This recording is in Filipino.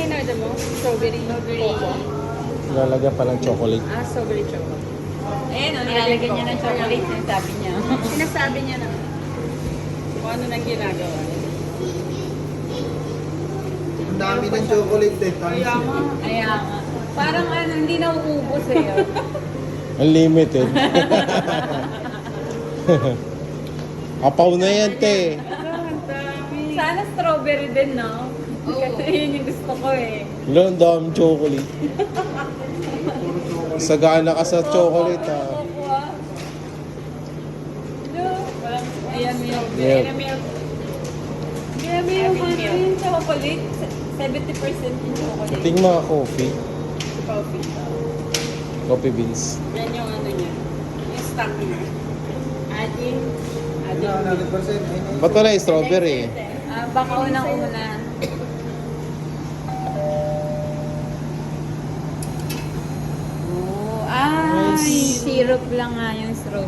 in-order mo? Strawberry. Coco. Lalagyan pa ng chocolate. Ah, strawberry chocolate. Ayan o, nilalagyan niya ng chocolate na sabi niya. Sinasabi niya na. Kung ano nang ginagawa. Ang dami ng chocolate eh. Kaya nga. Kaya nga. Parang ano, hindi na uubos eh. Unlimited. Apaw na yan, te. Ang dami. Sana strawberry din, no? Kasi yun yung gusto ko eh. Wala, ang daming chocolate. Sagana ka sa chocolate, ha. Coco ah. No, parang, ayan milk. Milk. Ayan milk. Ayan milk. Ano yung chocolate? 70% yung chocolate. Ating mga coffee. Coffee. Coffee beans. Yan yung ano niya. Yung stock niya. Adding. Ano, 100%. Ba't wala yung strawberry? Baka unang-una. Oh, ay, syrup lang nga yung strawberry.